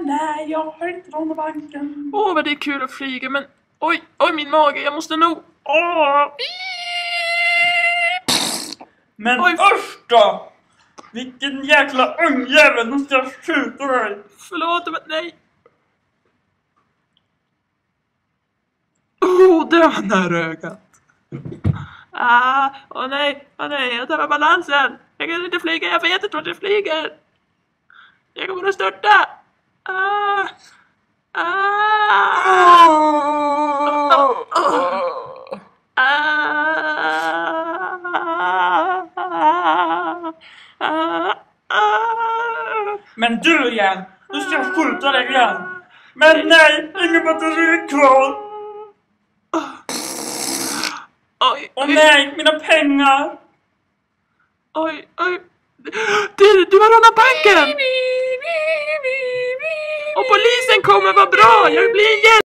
Nej, jag har inte lånat banken. Åh, vad det är kul att flyga, men oj, min mage, jag måste nog. Men Oj. usch då! Vilken jäkla ungjävel, nu ska jag skjuta dig. Förlåt, men nej. Det var nära ögat. Nej, jag tappar balansen. Jag kan inte flyga, jag vet inte vart jag flyger. Jag kommer att störta. Men du igen, nu ska jag skjuta dig igen. Men nej, ingen batteri kvar. Åh nej, mina pengar. Oj. Du har rånat banken. Och polisen kommer, vad bra. Jag blir en hjälp.